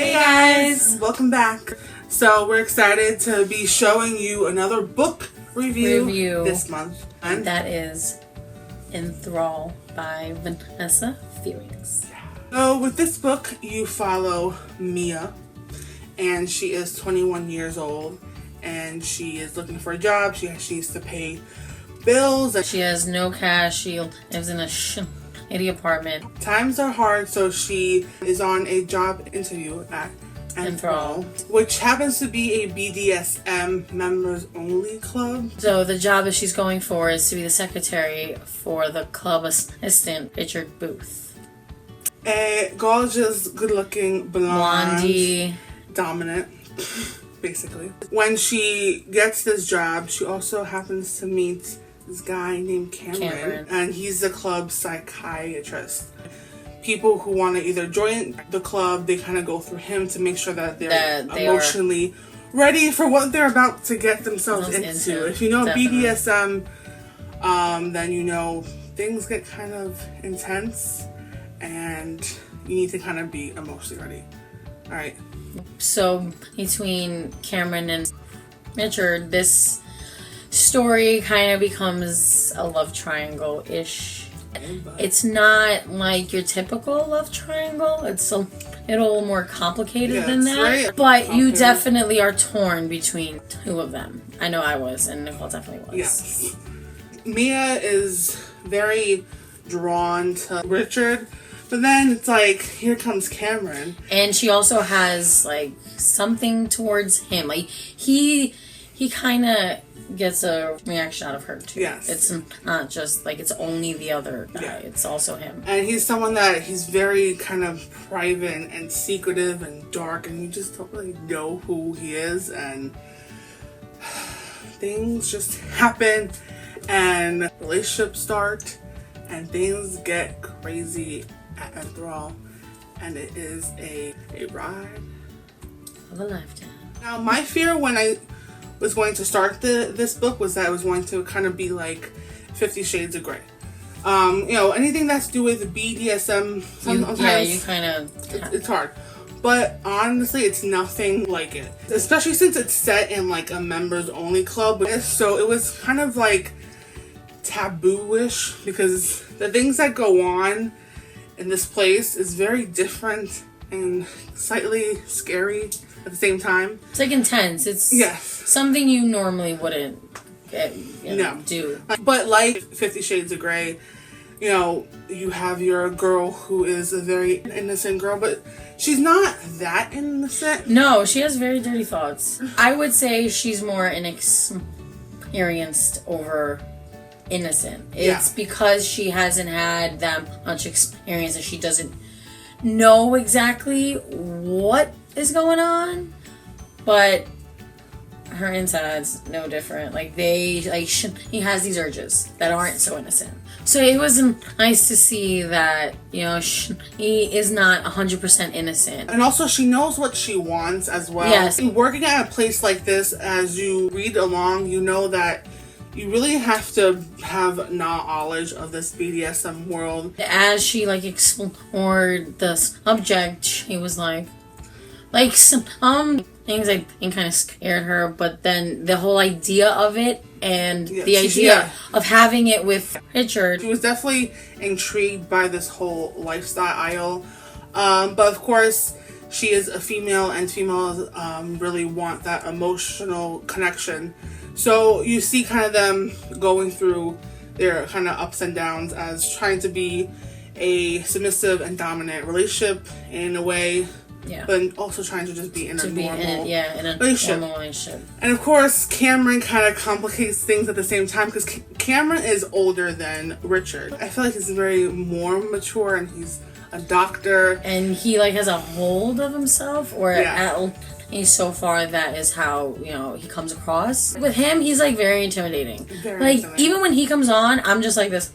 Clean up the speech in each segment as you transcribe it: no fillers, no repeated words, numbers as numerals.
Hey guys! Welcome back. So we're excited to be showing you another book review this month. And that is Enthrall by Vanessa Fewings. So with this book, you follow Mia, and she is 21 years old, and she is looking for a job. She needs to pay bills. She has no cash. She lives in a shitty apartment. Times are hard, so she is on a job interview at Enthrall, which happens to be a BDSM members only club. So the job that she's going for is to be the secretary for the club assistant, Richard Booth. A gorgeous, good-looking blondie, dominant, basically. When she gets this job, she also happens to meet this guy named Cameron. And he's the club psychiatrist. People who want to either join the club, they kind of go through him to make sure that they're emotionally ready for what they're about to get themselves into. If you know BDSM, then you know things get kind of intense and you need to kind of be emotionally ready. Alright. So between Cameron and Richard, this story kind of becomes a love triangle-ish. It's not like your typical love triangle. It's a little more complicated than that. But you definitely are torn between two of them. I know I was, and Nicole definitely was. Yes. Mia is very drawn to Richard, but then it's like, here comes Cameron. And she also has, like, something towards him. Like, he kind of gets a reaction out of her too. Yes. It's not just like it's only the other guy. Yeah. It's also him. And he's someone that he's very kind of private and secretive and dark, and you just don't really know who he is, and things just happen and relationships start and things get crazy at Enthrall, and it is a ride of a lifetime. Now my fear when I was going to start this book was that it was going to kind of be like 50 Shades of Grey. You know, anything that's to do with BDSM, sometimes you kind of... It's hard. But honestly, it's nothing like it. Especially since it's set in like a members only club. So it was kind of like taboo-ish, because the things that go on in this place is very different and slightly scary at the same time. It's like intense. It's something you normally wouldn't do. But like 50 Shades of Grey, you know, you have your girl who is a very innocent girl, but she's not that innocent. No, she has very dirty thoughts. I would say she's more inexperienced over innocent. It's because she hasn't had that much experience and she doesn't know exactly what is going on, but her inside's no different. Like he has these urges that aren't so innocent. So it was nice to see that, you know, he is not 100% innocent. And also she knows what she wants as well. Yes. Working at a place like this, as you read along, you know that you really have to have knowledge of this BDSM world. As she like explored the subject, she was like some things I think kind of scared her, but then the whole idea of it and the idea of having it with Richard. She was definitely intrigued by this whole lifestyle. But of course, she is a female, and females really want that emotional connection. So you see kind of them going through their kind of ups and downs as trying to be a submissive and dominant relationship in a way, but also trying to just be in a normal relationship. And of course, Cameron kind of complicates things at the same time, because Cameron is older than Richard. I feel like he's very more mature, and he's a doctor. And he like has a hold of himself, or at least so far that is how, you know, he comes across. With him, he's like very intimidating. Even when he comes on, I'm just like this.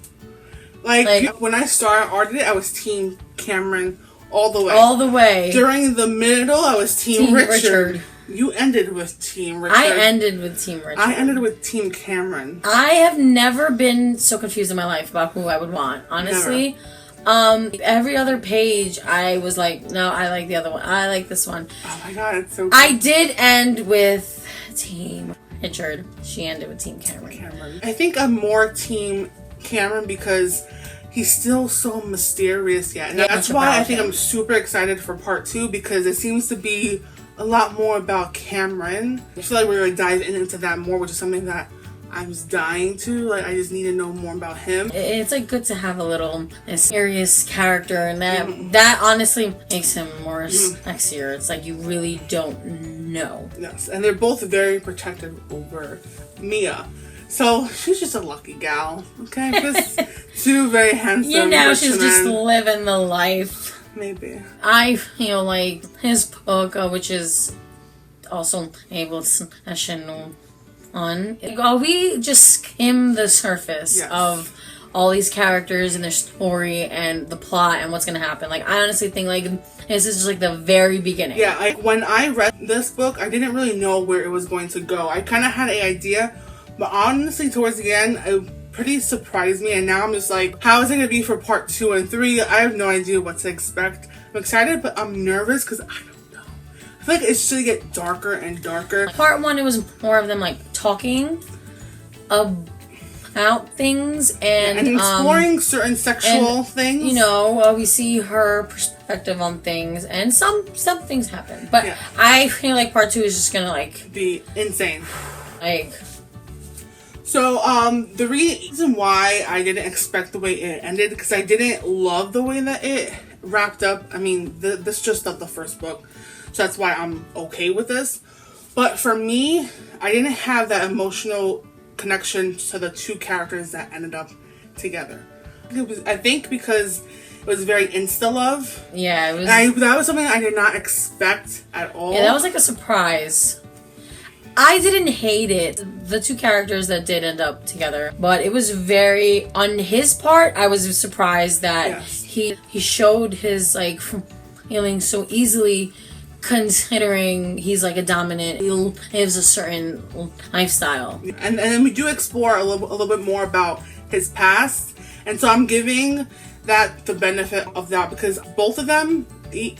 Like when I started it, I was Team Cameron all the way. All the way. During the middle, I was Team Richard. You ended with Team Richard. I ended with Team Richard. I ended with Team Cameron. I have never been so confused in my life about who I would want, honestly. Never. Every other page, I was like, no, I like the other one. I like this one. Oh my god, it's so good. I did end with Team Richard. She ended with Team Cameron. I think I'm more Team Cameron because he's still so mysterious yet. And that's why I think I'm super excited for part 2, because it seems to be a lot more about Cameron. I feel like we're going to dive into that more, which is something that I was dying to. Like, I just need to know more about him. It's like good to have a little mysterious character, and that honestly makes him more sexier. It's like you really don't know. Yes, and they're both very protective over Mia. So she's just a lucky gal, okay? Just two very handsome. She's just living the life. Maybe. I feel like his book, which is also able to session on. We just skim the surface of all these characters and their story and the plot and what's gonna happen. Like, I honestly think like this is just like the very beginning. Yeah, like when I read this book, I didn't really know where it was going to go. I kind of had an idea, but honestly, towards the end, it pretty surprised me. And now I'm just like, how is it gonna be for part 2 and 3? I have no idea what to expect. I'm excited, but I'm nervous because I don't know. I feel like it's just gonna get darker and darker. Part 1, it was more of them like talking about things and exploring certain sexual things. You know, we see her perspective on things, and some things happen. But I feel like part 2 is just gonna like be insane. Like. So, the reason why I didn't expect the way it ended, because I didn't love the way that it wrapped up. I mean, this is just not the first book, so that's why I'm okay with this. But for me, I didn't have that emotional connection to the two characters that ended up together. I think because it was very insta-love. Yeah, it was. That was something I did not expect at all. Yeah, that was like a surprise. I didn't hate it, the two characters that did end up together, but it was very, on his part, I was surprised that he showed his like feelings so easily, considering he's like a dominant, he lives a certain lifestyle. And then we do explore a little bit more about his past, and so I'm giving that the benefit of that, because both of them,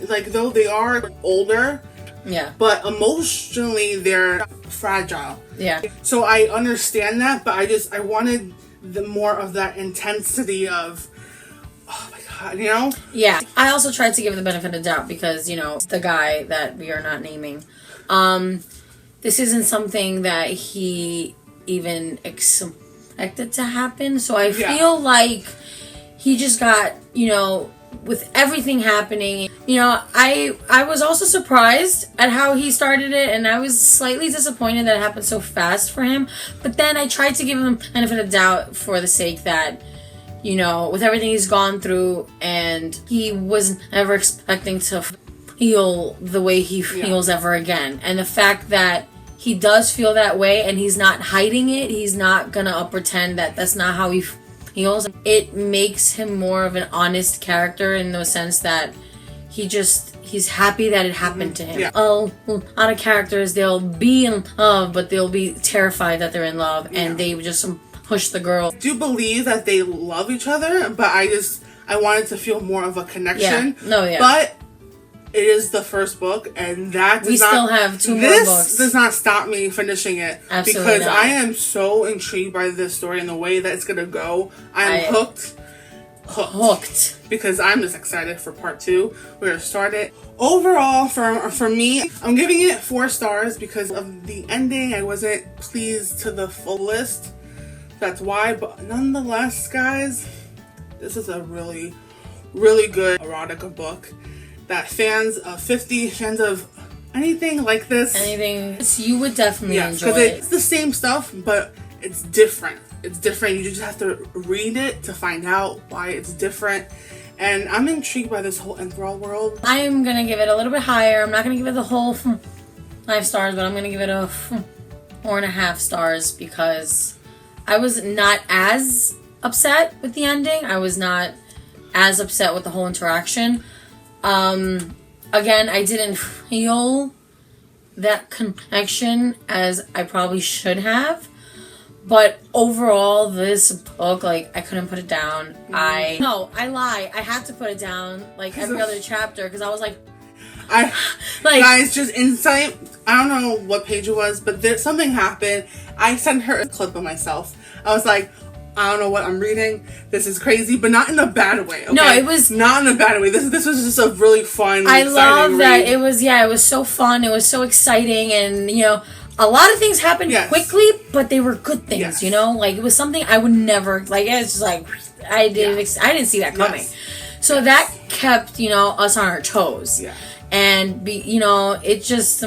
like, though they are older, but emotionally they're fragile. Yeah. So I understand that, but I wanted the more of that intensity of, oh my god, you know? Yeah. I also tried to give the benefit of doubt because, you know, the guy that we are not naming, this isn't something that he even expected to happen. So I feel like he just got, you know, with everything happening, you know, I was also surprised at how he started it, and I was slightly disappointed that it happened so fast for him. But then I tried to give him the benefit of doubt for the sake that, you know, with everything he's gone through, and he was never expecting to feel the way he feels ever again. And the fact that he does feel that way and he's not hiding it, he's not gonna pretend that that's not how he feels. It makes him more of an honest character in the sense that he's happy that it happened to him. Yeah. A lot of characters, they'll be in love, but they'll be terrified that they're in love, and they just push the girl. I do believe that they love each other, but I wanted to feel more of a connection. But it is the first book, and we still have 2 more books. This does not stop me finishing it. Absolutely because I am so intrigued by this story and the way that it's gonna go. I'm hooked. Because I'm just excited for part 2. We're gonna start it. Overall, for me, I'm giving it 4 stars because of the ending. I wasn't pleased to the fullest. That's why. But nonetheless, guys, this is a really, really good erotica book that fans of 50, fans of anything like this, you would definitely enjoy it. Because it's the same stuff, but it's different. It's different. You just have to read it to find out why it's different. And I'm intrigued by this whole Enthrall world. I'm going to give it a little bit higher. I'm not going to give it the whole 5 stars, but I'm going to give it a 4.5 stars because I was not as upset with the ending. I was not as upset with the whole interaction. Again, I didn't feel that connection as I probably should have. But overall, this book, like, I couldn't put it down. I lie. I had to put it down, like, every other chapter, because I was like, guys, just insight. I don't know what page it was, but something happened. I sent her a clip of myself. I was like, I don't know what I'm reading. This is crazy, but not in a bad way. Okay? No, it was not in a bad way. This was just a really fun. I love that read. it was so fun. It was so exciting, and a lot of things happened quickly, but they were good things. Like, it was something I would never like. It's just like I didn't see that coming. Yes. So that kept us on our toes. Yeah. And it just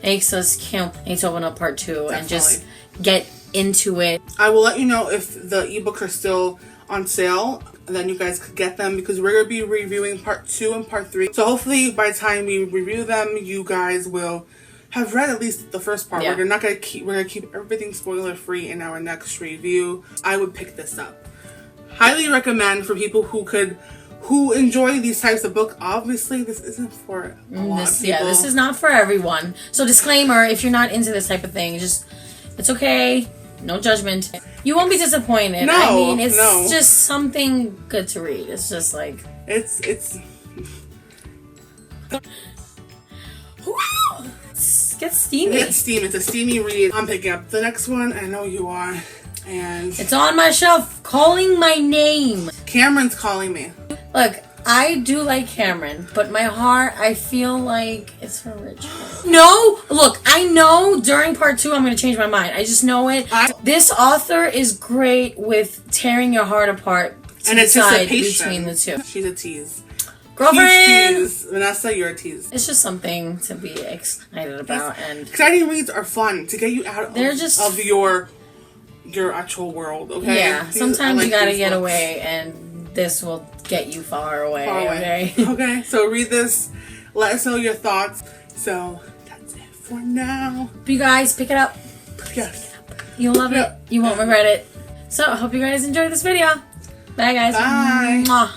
makes us can't wait to open up part 2 Definitely. and just get into it. I will let you know if the ebooks are still on sale, and then you guys could get them, because we're going to be reviewing part 2 and part 3. So hopefully by the time we review them, you guys will have read at least the first part. Yeah. We're gonna keep everything spoiler free in our next review. I would pick this up. Highly recommend for people who enjoy these types of books. Obviously, this isn't for a lot of people. Yeah, this is not for everyone. So disclaimer, if you're not into this type of thing, it's okay. No judgment. You won't be disappointed. No, I mean, it's just something good to read. It's just like... It's... Get steamy. It's a steamy read. I'm picking up the next one. I know you are. And... it's on my shelf, calling my name. Cameron's calling me. Look, I do like Cameron, but my heart, I feel like it's for Richard. No! Look, I know during part 2 I'm going to change my mind. I just know it. This author is great with tearing your heart apart to decide between the two. She's a tease. Girlfriend! Tease. Vanessa, you're a tease. It's just something to be excited about. And exciting reads are fun to get you out of your actual world, okay? Yeah, sometimes you gotta get away, and this will get you far away. Okay? Okay, so read this. Let us know your thoughts. So, that's it for now. You guys, pick it up. Yes. You'll love it. You won't regret it. So, I hope you guys enjoyed this video. Bye, guys. Bye. Mwah.